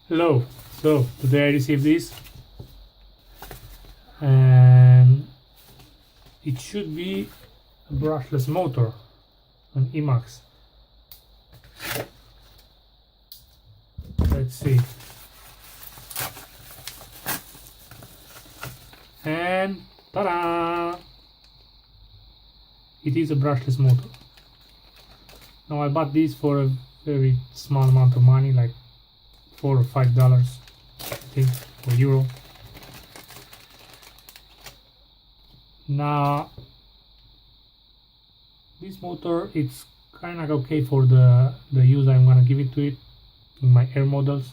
Hello, so today I received this and it should be a brushless motor, an EMAX. Let's see. And ta-da! It is a brushless motor. Now I bought this for a very small amount of money, like $4 or $5 I think, or euro. Now this motor, it's kind of okay for the use I'm gonna give it to it in my air models,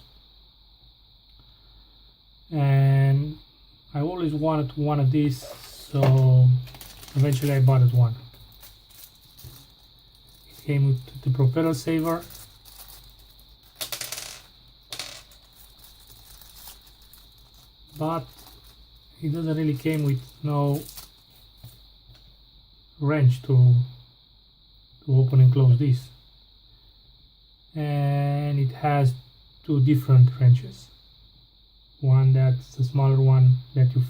and I always wanted one of these, so eventually I bought it one. It came with the propeller saver, but it doesn't really came with no wrench to open and close this, and it has two different wrenches. One that's the smaller one that you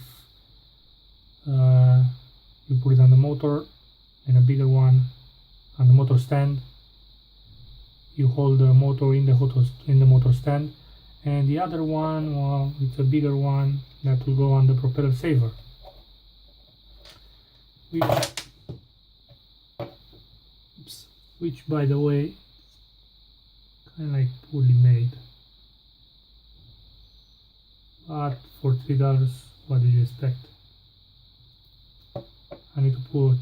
put it on the motor, and a bigger one on the motor stand. You hold the motor in the motor stand, and the other one, well, it's a bigger one that will go on the propeller saver, which by the way, kind of like poorly made. But for $3, what did you expect? I need to put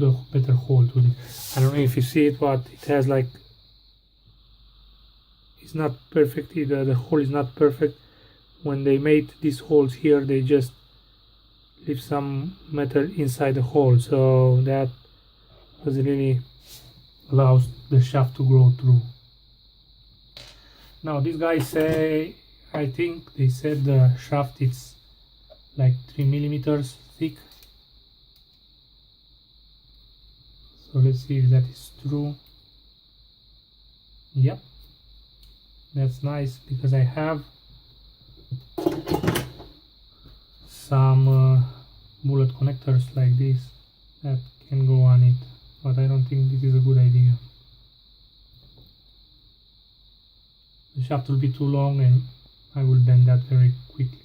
a better hole to it. I don't know if you see it, but it has like, it's not perfect either. The hole is not perfect. When they made these holes here, they just leave some metal inside the hole, so that doesn't really allow the shaft to go through. Now these guys say, I think they said the shaft is like 3 millimeters thick. So let's see if that is true. Yep, that's nice, because I have some bullet connectors like this that can go on it, but I don't think this is a good idea. The shaft will be too long and I will bend that very quickly.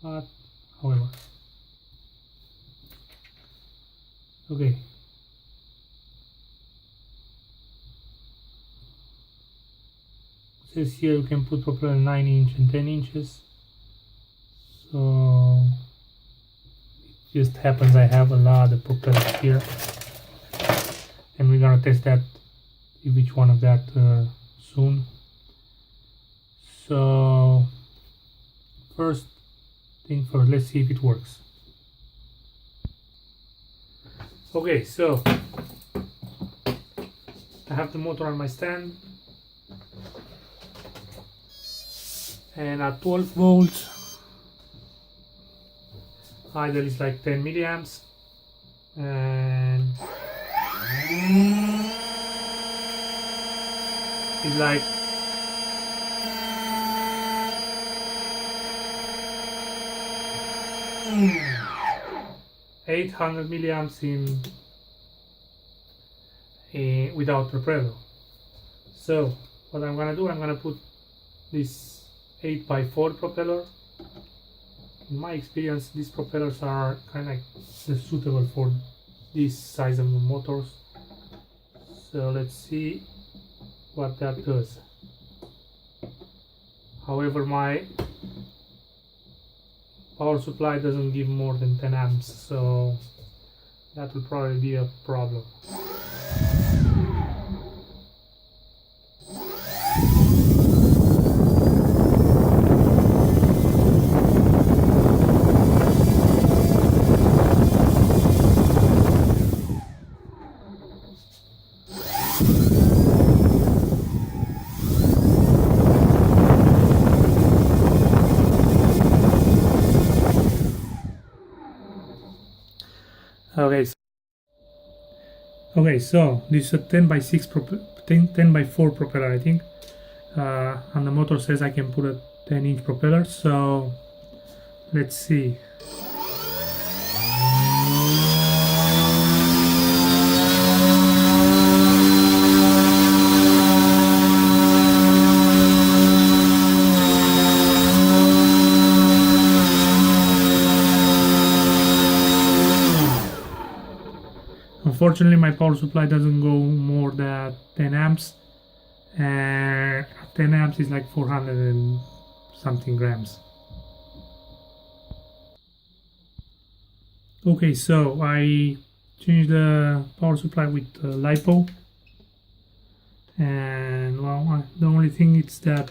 But however, okay. It says here you can put propeller 9 inch and 10 inches. So it just happens I have a lot of propellers here, and we're gonna test that, which one of that soon. So first thing first, let's see if it works. Okay, so I have the motor on my stand, and at 12 volts idle is like 10 milliamps, and it's like 800 milliamps in without propeller. So what I'm gonna do, I'm gonna put this 8x4 propeller. In my experience, these propellers are kind of like suitable for this size of the motors. So let's see what that does. However, my power supply doesn't give more than 10 amps, so that will probably be a problem. Okay, Okay, so this is a 10 by 6 10 by 4 propeller, I think, and the motor says I can put a 10-inch propeller, so let's see. Unfortunately, my power supply doesn't go more than 10 amps, and 10 amps is like 400 and something grams. Okay, so I changed the power supply with Lipo, and well, the only thing is that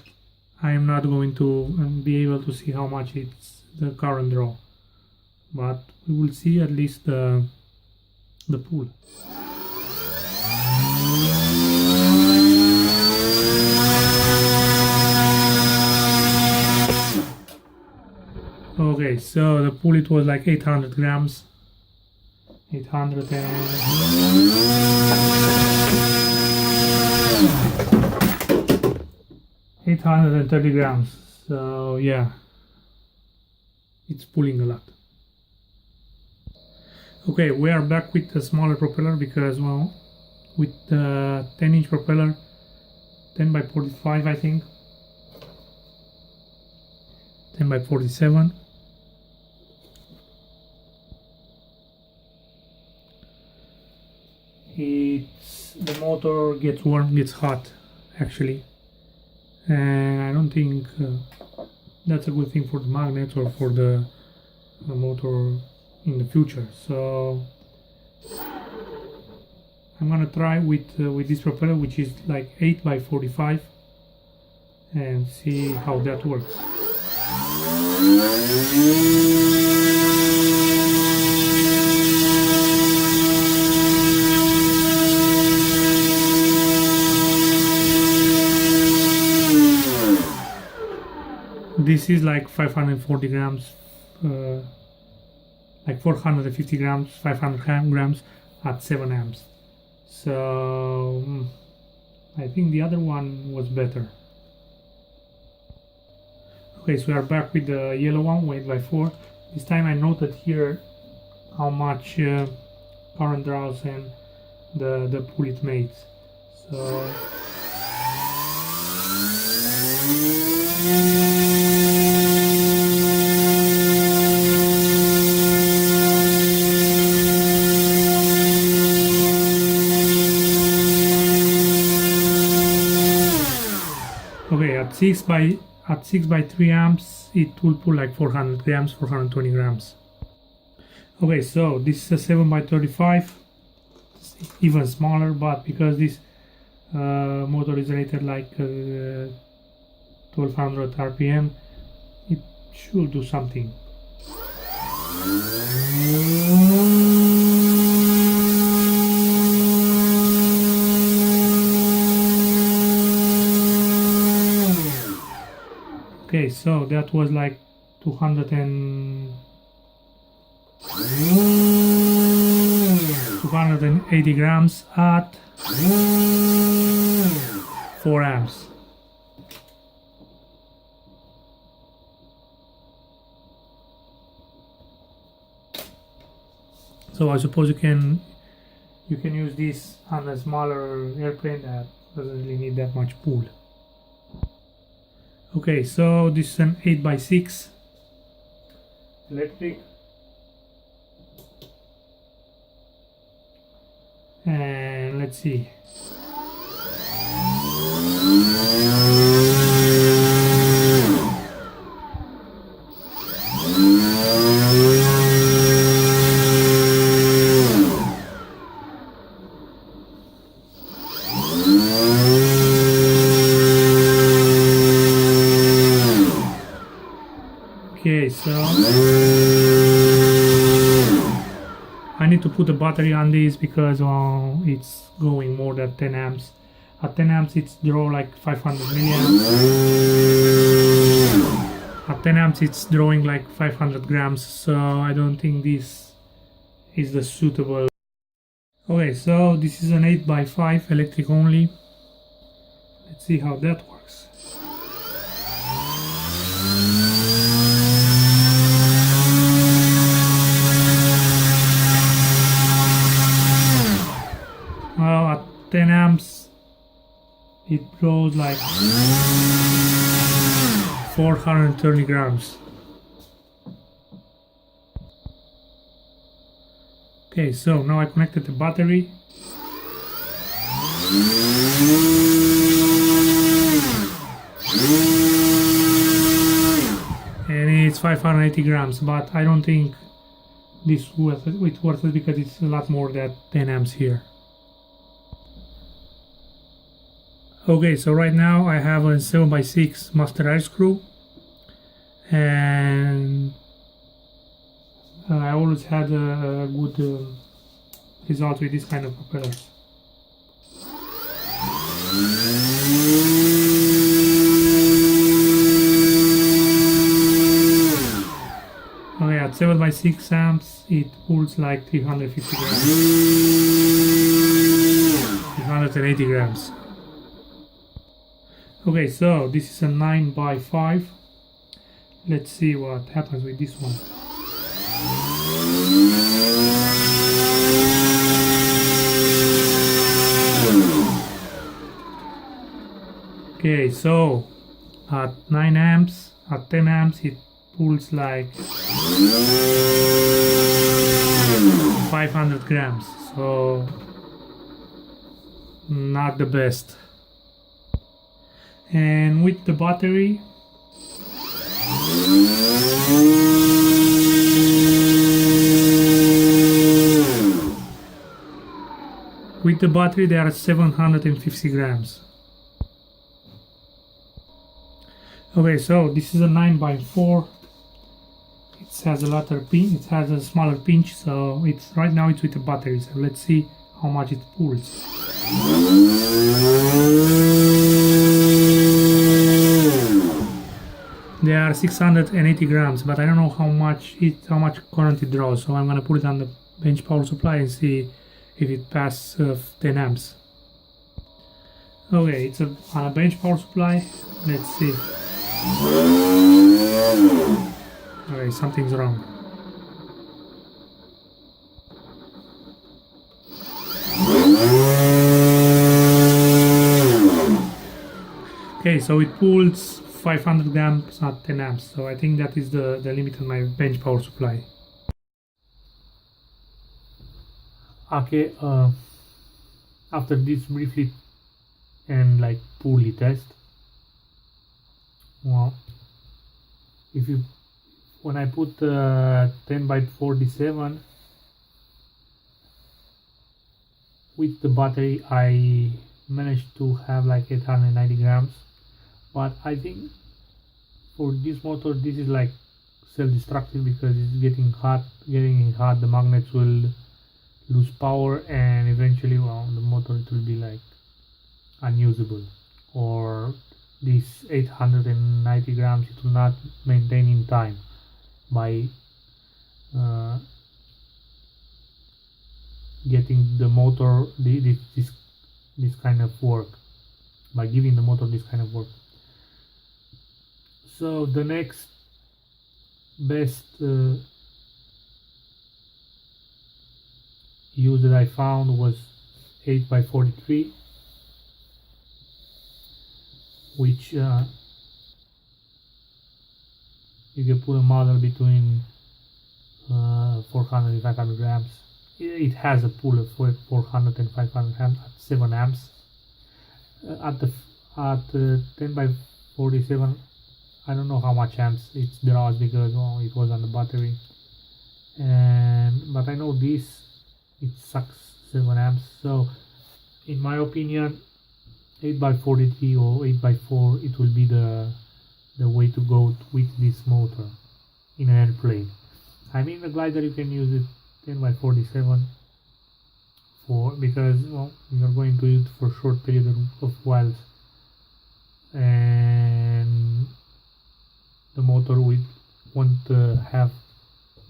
I am not going to be able to see how much it's the current draw, but we will see at least the pull. Okay, so the pull, it was like 800 grams. 830 grams. So yeah, it's pulling a lot. Okay, we are back with the smaller propeller because, well, with the 10-inch propeller, 10 by 45, I think, 10 by 47. The motor gets warm, gets hot, actually, and I don't think that's a good thing for the magnets or for the motor in the future. So I'm gonna try with this propeller, which is like 8 by 45, and see how that works. This is like 540 grams, like 450 grams, 500 grams at 7 amps. So I think the other one was better. Okay, so we are back with the yellow one, 8 by 4. This time I noted here how much current draws and the pull it makes. So okay, at 6 by 3 amps, it will pull like 400 grams, 420 grams. Okay, so this is a 7 by 35, it's even smaller, but because this motor is rated like 1200 RPM, it should do something. Okay, so that was like 280 grams at 4 amps. So I suppose you can use this on a smaller airplane that doesn't really need that much pull. Okay, so this is an 8 by 6 electric, and let's see. Okay, so I need to put a battery on this because it's going more than 10 amps. At 10 amps it's draw like 500 milliamps. At 10 amps it's drawing like 500 grams, so I don't think this is the suitable. Okay, so this is an 8x5 electric only. Let's see how that works. Well, at 10 amps it draws like 430 grams. Okay, so now I connected the battery. And it's 580 grams, but I don't think this it's worth it because it's a lot more than 10 amps here. Okay, so right now I have a 7x6 master air screw, and I always had a good result with this kind of propellers. Okay, at 7x6 amps it pulls like 350 grams, 380 grams. Okay, so this is a 9x5. Let's see what happens with this one. Okay, so at 9 amps, at 10 amps it pulls like 500 grams, so not the best. And with the battery, they are 750 grams. Okay, so this is a 9x4. It has a latter pin. It has a smaller pinch, so it's right now it's with the battery. So let's see how much it pulls. They are 680 grams, but I don't know how much current it draws. So I'm gonna put it on the bench power supply and see if it passes 10 amps. Okay, it's on a bench power supply. Let's see. Okay, something's wrong. Okay, so it pulls 500 grams at 10 amps, so I think that is the limit on my bench power supply. Okay, after this briefly and like poorly test, well, when I put 10x47 with the battery, I managed to have like 890 grams, but I think for this motor this is like self-destructive because it's getting hot, the magnets will lose power, and eventually, well, the motor it will be like unusable, or this 890 grams it will not maintain in time by getting the motor this kind of work, by giving the motor this kind of work. So the next best use that I found was 8x43, which you can put a model between 400 and 500 grams. It has a pull of 400 and 500 grams at 7 amps. At 10x47, I don't know how much amps it draws because, well, it was on the battery. But I know this, it sucks 7 amps. So in my opinion, 8x43 or 8x4 it will be the way to go with this motor in an airplane. I mean, the glider you can use it 10x47 because, well, you're going to use it for a short period of while, and the motor won't have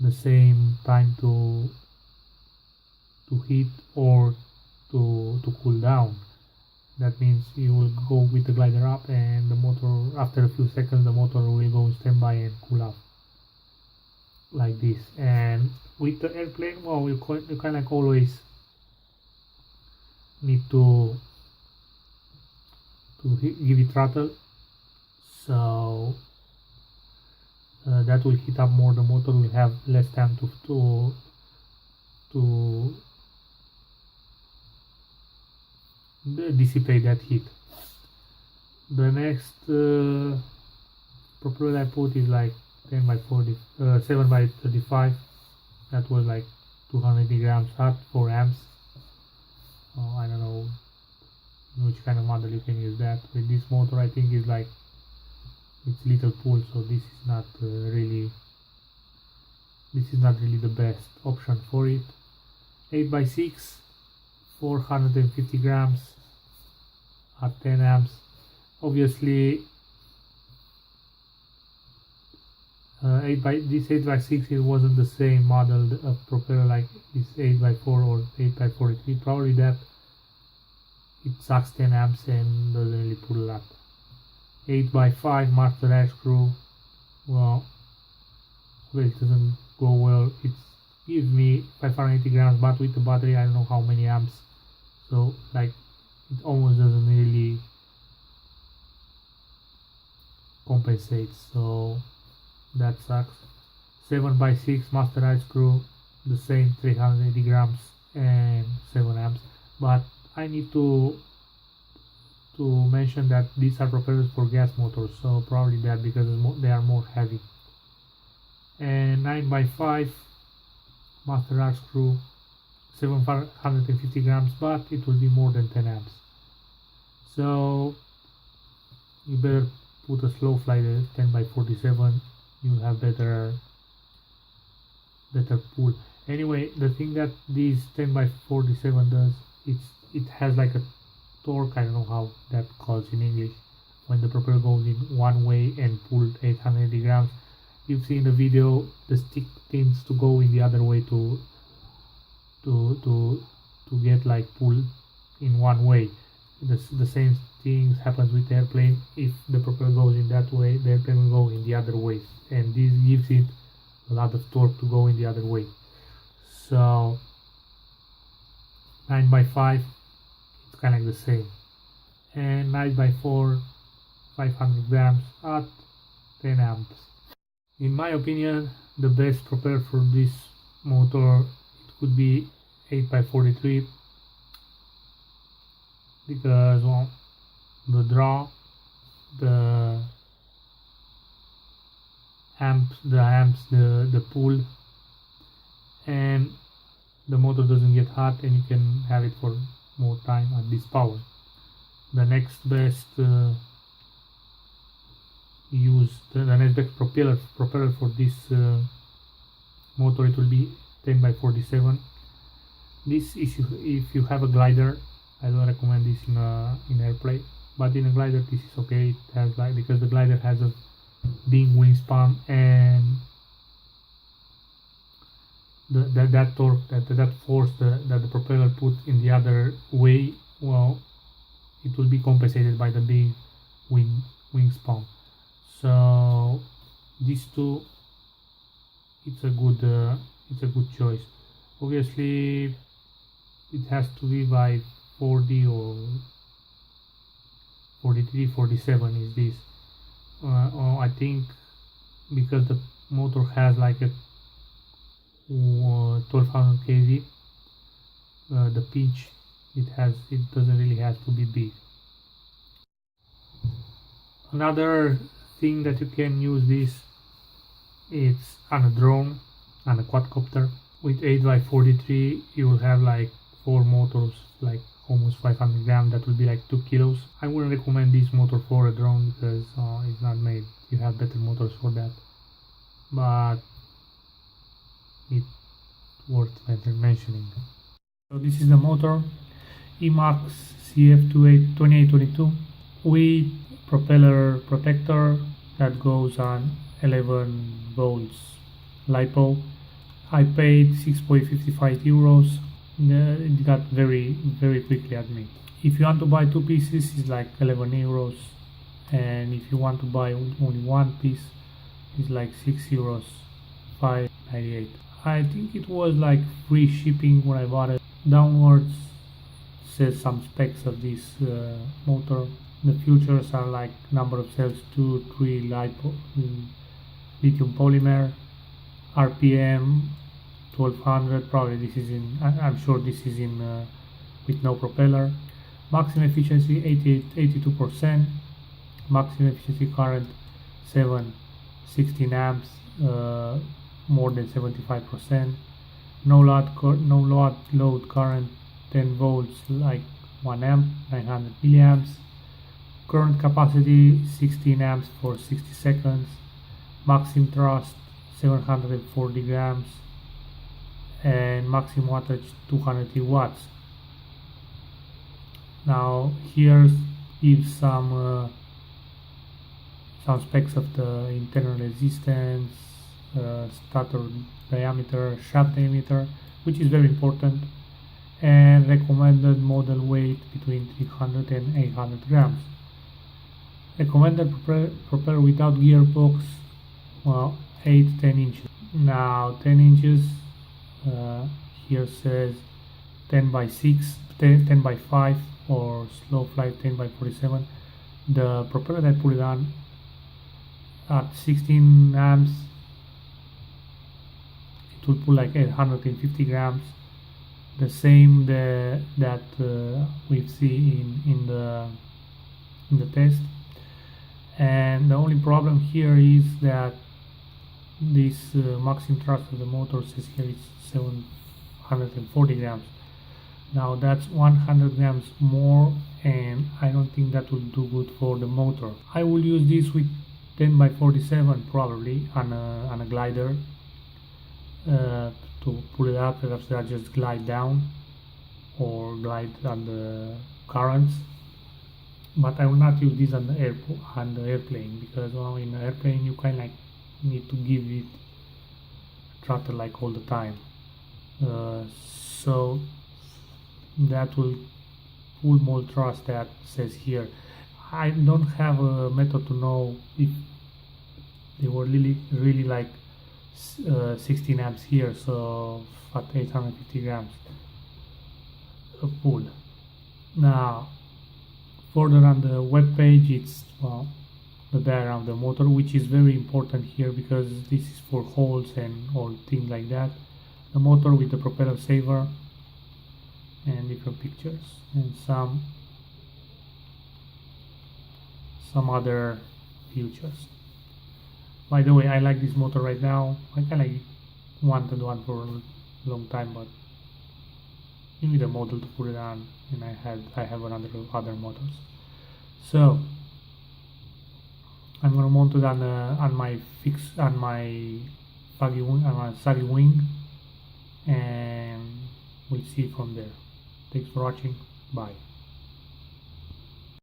the same time to heat or to cool down. That means you will go with the glider up, and the motor, after a few seconds, the motor will go in standby and cool off like this. And with the airplane, well, you kind of always need to give it throttle, so that will heat up more. The motor will have less time to dissipate that heat. The next propeller I put is like 10 by 40, 7 by 35. That was like 280 grams hot, 4 amps. I don't know which kind of model you can use that. With this motor, I think is like it's little pull, so this is not really the best option for it. 8 by 6, 450 grams at 10 amps. Obviously, 8 by 6 it wasn't the same model of propeller like this 8 by 4 or 8 by 43. Probably that it sucks 10 amps and doesn't really pull a lot. 8 by 5 master air screw. Well, it doesn't go well. It gives me 580 grams, but with the battery I don't know how many amps. So like it almost doesn't really compensate. So that sucks. 7 by 6 master air screw, the same 380 grams and 7 amps. But I need to mention that these are propellers for gas motors, so probably that because they are more heavy. And 9 by 5 master air screw, 750 grams, but it will be more than 10 amps. So you better put a slow flight at 10 by 47. You'll have better pull. Anyway, the thing that this 10 by 47 does, it has like a torque, I don't know how that calls in English, when the propeller goes in one way and pulled 880 grams. You've seen the video, the stick tends to go in the other way to get like pulled in one way. The same thing happens with the airplane. If the propeller goes in that way, the airplane will go in the other way, and this gives it a lot of torque to go in the other way. So 9 by 5, it's kind of like the same. And 9 by 4, 500 grams at 10 amps. In my opinion, the best propeller for this motor, it could be 8 by 43, because well, the draw, the amps, the pull, and the motor doesn't get hot, and you can have it for more time at this power. The next best the next best propeller for this motor, it will be 10 by 47. This is if you have a glider. I don't recommend this in airplane, but in a glider this is okay. It has like, because the glider has a big wingspan, and that torque, that force that the propeller put in the other way, well, it will be compensated by the big wingspan. So these two, it's a good choice. Obviously, it has to be by 40 or 43, 47 is this. I think because the motor has like a 1200 kV, the pitch it doesn't really have to be big. Another thing that you can use this, it's on a drone, on a quadcopter. With 8 by 43 you will have like 4 motors, like almost 500 grams. That will be like 2 kilos. I wouldn't recommend this motor for a drone because it's not made. You have better motors for that, but it's worth mentioning. So this is the motor, EMAX CF2822 with propeller protector that goes on 11 volts Lipo. I paid 6.55 euros. it got very quickly at me. If you want to buy two pieces, it's like 11 euros, and if you want to buy only one piece, it's like 6 euros, 5.98. I think it was like free shipping when I bought it. Downwards says some specs of this motor. The futures are like number of cells 2, 3, Lipo, lithium polymer, RPM 1200. Probably this is in, I'm sure this is in with no propeller. Maximum efficiency 82%, maximum efficiency current 16 amps, more than 75%. No load current 10 volts, like 1 amp, 900 milliamps. Current capacity 16 amps for 60 seconds. Maximum thrust 740 grams, and maximum wattage 280 watts. Now here gives some specs of the internal resistance, stator diameter, shaft diameter, which is very important, and recommended model weight between 300 and 800 grams. Recommended propeller without gearbox, well, 8-10 inches. Now 10 inches, here says 10 by 6, 10 by 5, or slow flight 10 by 47. The propeller that I put it on at 16 amps, it will pull like 850 grams, the same that we've seen in the test. And the only problem here is that this maximum thrust of the motor says here is 740 grams. Now that's 100 grams more, and I don't think that will do good for the motor. I will use this with 10 by 47 probably on a glider to pull it up, and after that just glide down or glide on the currents. But I will not use this on the airplane, because in the airplane you kind of like need to give it throttle like all the time, so that will pull more thrust that says here. I don't have a method to know if they were really like 16 amps here, so at 850 grams of pull. Now further on the web page, it's the diagram of the motor, which is very important here because this is for holes and all things like that. The motor with the propeller saver and different pictures and some other features. By the way, I like this motor right now. I kind of wanted one for a long time, but you need a model to put it on, and I have other models. So I'm gonna mount it on my saggy wing, and we'll see from there. Thanks for watching. Bye.